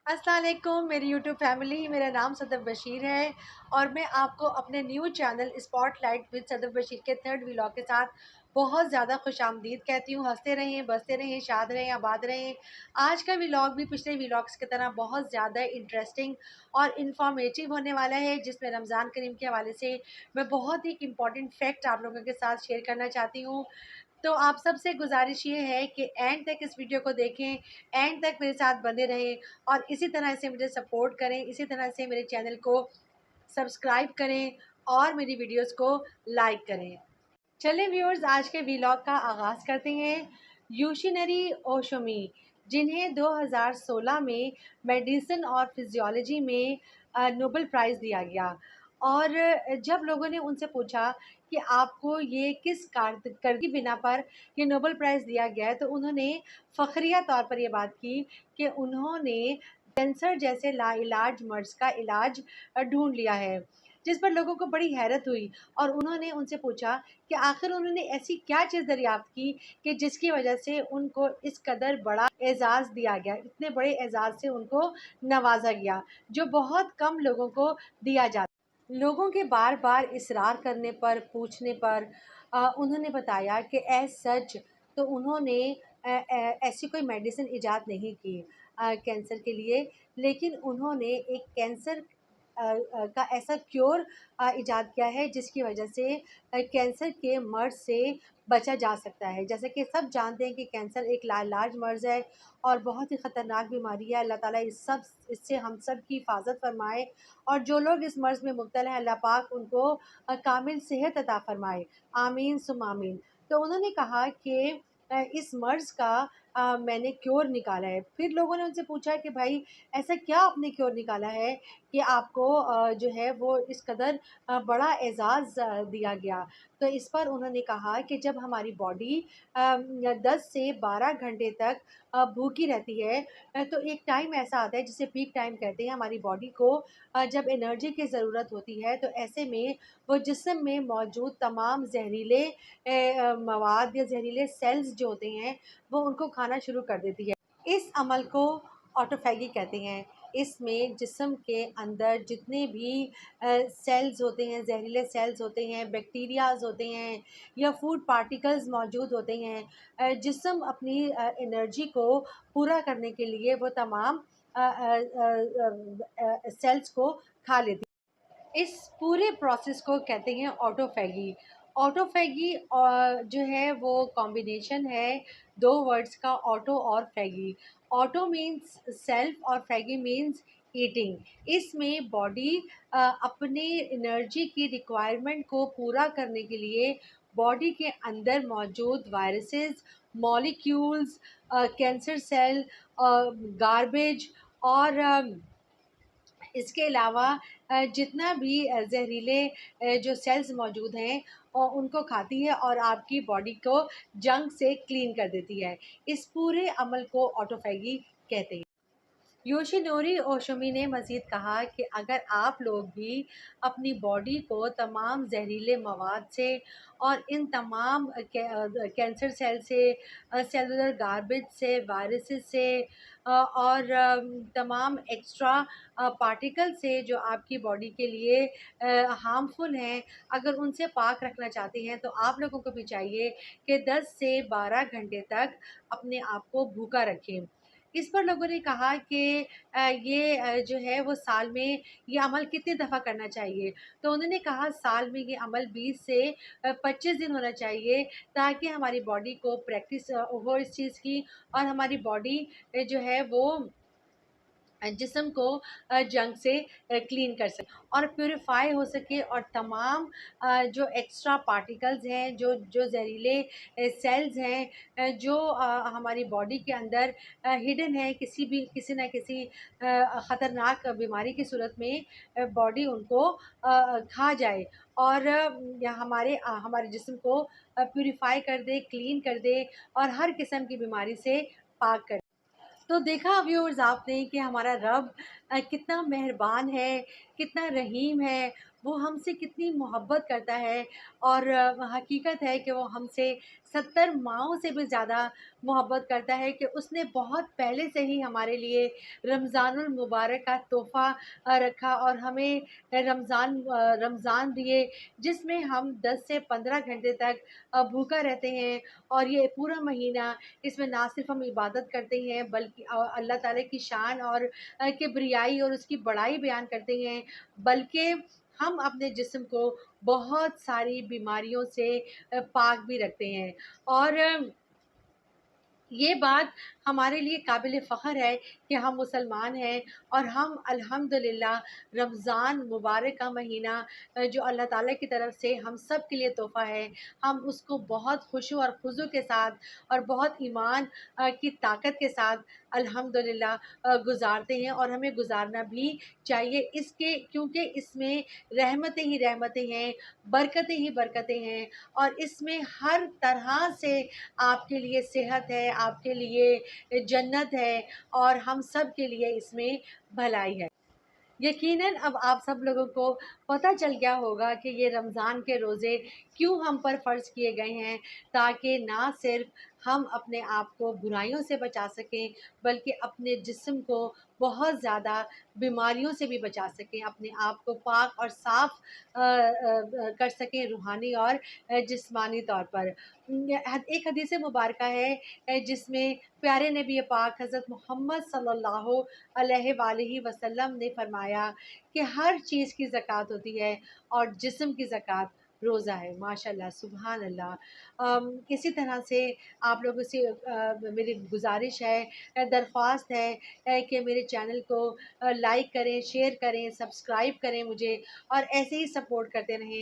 अस्सलाम वालेकुम मेरी यूट्यूब फैमिली। मेरा नाम सदफ बशीर है और मैं आपको अपने new channel spotlight with Sadaf Bashir के थर्ड व्लॉग के साथ बहुत ज़्यादा खुशामदीद कहती हूँ। हंसते रहें, बसते रहें, शाद रहें, आबाद रहें। आज का व्लॉग भी पिछले व्लॉग्स की तरह बहुत ज़्यादा इंटरेस्टिंग और इन्फॉर्मेटिव होने वाला है, जिसमें रमज़ान करीम के हवाले से मैं बहुत ही इम्पॉर्टेंट फैक्ट आप लोगों के साथ शेयर करना चाहती हूँ। तो आप सबसे गुजारिश ये है कि एंड तक इस वीडियो को देखें, एंड तक मेरे साथ बने रहें और इसी तरह से मुझे सपोर्ट करें, इसी तरह से मेरे चैनल को सब्सक्राइब करें और मेरी वीडियोस को लाइक करें। चलें व्यूअर्स, आज के व्लॉग का आगाज़ करते हैं। यूशिनरी ओशोमी, जिन्हें 2016 में मेडिसिन और फिजियोलॉजी में नोबेल प्राइज़ दिया गया। और जब लोगों ने उनसे पूछा कि आपको ये किस कारकर्दगी बिना पर ये नोबेल प्राइज़ दिया गया है, तो उन्होंने फ़ख्रिया तौर पर ये बात की कि उन्होंने कैंसर जैसे लाइलाज मर्ज़ का इलाज ढूँढ लिया है, जिस पर लोगों को बड़ी हैरत हुई। और उन्होंने उनसे पूछा कि आखिर उन्होंने ऐसी क्या चीज़ दरियाफ्त की कि जिसकी वजह से उनको इस कदर बड़ा एजाज़ दिया गया, इतने बड़े एजाज़ से उनको नवाजा गया, जो बहुत कम लोगों को दिया जाता। लोगों के बार बार इसरार करने पर, पूछने पर उन्होंने बताया कि एज सच तो उन्होंने ऐसी कोई मेडिसिन इजाद नहीं की कैंसर के लिए, लेकिन उन्होंने एक कैंसर का ऐसा क्योर इजाद किया है जिसकी वजह से कैंसर के मर्ज़ से बचा जा सकता है। जैसे कि सब जानते हैं कि कैंसर एक लाइलाज मर्ज़ है और बहुत ही ख़तरनाक बीमारी है। अल्लाह ताला इससे हम सब की हिफाजत फरमाए और जो लोग इस मर्ज़ में मुब्तला हैं, अल्लाह पाक उनको कामिल सेहत अता फरमाए। आमीन सुम आमीन। तो उन्होंने कहा कि इस मर्ज़ का मैंने क्योर निकाला है। फिर लोगों ने उनसे पूछा कि भाई ऐसा क्या आपने क्योर निकाला है कि आपको जो है वो इस कदर बड़ा एजाज़ दिया गया। तो इस पर उन्होंने कहा कि जब हमारी बॉडी 10 से 12 घंटे तक भूखी रहती है, तो एक टाइम ऐसा आता है जिसे पीक टाइम कहते हैं। हमारी बॉडी को जब एनर्जी की ज़रूरत होती है, तो ऐसे में वो जिस्म में मौजूद तमाम जहरीले मवाद या जहरीले सेल्स जो होते हैं, वो उनको खाना शुरू कर देती है। इस अमल को ऑटोफैगी कहते हैं। इसमें जिस्म के अंदर जितने भी सेल्स होते हैं, जहरीले सेल्स होते हैं, बैक्टीरियाज़ होते हैं या फूड पार्टिकल्स मौजूद होते हैं, जिस्म अपनी एनर्जी को पूरा करने के लिए वो तमाम सेल्स को खा लेती है। इस पूरे प्रोसेस को कहते हैं ऑटोफैगी। ऑटोफैगी जो है वो कॉम्बिनेशन है दो वर्ड्स का, ऑटो और फैगी। ऑटो मीन्स सेल्फ और फैगी मीन्स ईटिंग। इसमें बॉडी अपने एनर्जी की रिक्वायरमेंट को पूरा करने के लिए बॉडी के अंदर मौजूद viruses, molecules, cancer cell, garbage और इसके अलावा जितना भी ज़हरीले जो सेल्स मौजूद हैं उनको खाती है और आपकी बॉडी को जंक से क्लीन कर देती है। इस पूरे अमल को ऑटोफैगी कहते हैं। योशिनोरी ओशोमी ने मज़ीद कहा कि अगर आप लोग भी अपनी बॉडी को तमाम जहरीले मवाद से और इन तमाम कैंसर सेल से, सेलुलर गार्बेज से, वायरसेस से और तमाम एक्स्ट्रा पार्टिकल से जो आपकी बॉडी के लिए हार्मफुल हैं, अगर उनसे पाक रखना चाहते हैं, तो आप लोगों को भी चाहिए कि 10 से 12 घंटे तक अपने आप को भूखा रखें। इस पर लोगों ने कहा कि ये जो है वो साल में ये अमल कितनी दफ़ा करना चाहिए? तो उन्होंने कहा साल में ये अमल 20 से 25 दिन होना चाहिए, ताकि हमारी बॉडी को प्रैक्टिस हो इस चीज़ की और हमारी बॉडी जो है वो जिस्म को जंक से क्लीन कर सके और प्यूरिफाई हो सके और तमाम जो एक्स्ट्रा पार्टिकल्स हैं, जो जो जहरीले सेल्स हैं, जो हमारी बॉडी के अंदर हिडन है, किसी न किसी ख़तरनाक बीमारी की सूरत में बॉडी उनको खा जाए और हमारे जिस्म को प्यूरिफाई कर दे, क्लीन कर दे और हर किस्म की बीमारी से पाक कर। तो देखा व्यूअर्स आपने कि हमारा रब कितना मेहरबान है, कितना रहीम है وہ ہم سے کتنی محبت کرتا ہے، اور حقیقت ہے کہ وہ ہم سے 70 ماؤں سے بھی زیادہ محبت کرتا ہے، کہ اس نے بہت پہلے سے ہی ہمارے لیے رمضان المبارک کا تحفہ رکھا، اور ہمیں رمضان دیے، جس میں ہم 10 سے 15 گھنٹے تک بھوکا رہتے ہیں، اور یہ پورا مہینہ اس میں نہ صرف ہم عبادت کرتے ہیں، بلکہ اللہ تعالیٰ کی شان اور کبریائی اور اس کی بڑائی بیان کرتے ہیں، بلکہ ہم اپنے جسم کو بہت ساری بیماریوں سے پاک بھی رکھتے ہیں۔ اور یہ بات ہمارے لیے قابل فخر ہے کہ ہم مسلمان ہیں، اور ہم الحمدللہ رمضان مبارک کا مہینہ جو اللہ تعالیٰ کی طرف سے ہم سب کے لیے تحفہ ہے، ہم اس کو بہت خشوع اور خضوع کے ساتھ اور بہت ایمان کی طاقت کے ساتھ الحمدللہ گزارتے ہیں، اور ہمیں گزارنا بھی چاہیے، اس کے کیونکہ اس میں رحمتیں ہی رحمتیں ہیں، برکتیں ہی برکتیں ہیں، اور اس میں ہر طرح سے آپ کے لیے صحت ہے، آپ کے لیے جنت ہے، اور ہم سب کے لیے اس میں بھلائی ہے۔ یقیناً اب آپ سب لوگوں کو پتہ چل گیا ہوگا کہ یہ رمضان کے روزے کیوں ہم پر فرض کیے گئے ہیں، تاکہ نہ صرف ہم اپنے آپ کو برائیوں سے بچا سکیں، بلکہ اپنے جسم کو بہت زیادہ بیماریوں سے بھی بچا سکیں، اپنے آپ کو پاک اور صاف کر سکیں، روحانی اور جسمانی طور پر۔ ایک حدیث مبارکہ ہے جس میں پیارے نبی پاک حضرت محمد صلی اللہ علیہ وآلہ وسلم نے فرمایا کہ ہر چیز کی زکوٰۃ ہوتی ہے، اور جسم کی زکوٰۃ روزہ ہے۔ ماشاء اللہ، سبحان اللہ۔ اسی طرح سے آپ لوگوں سے میری گزارش ہے، درخواست ہے کہ میرے چینل کو لائک کریں، شیئر کریں، سبسکرائب کریں مجھے، اور ایسے ہی سپورٹ کرتے رہیں۔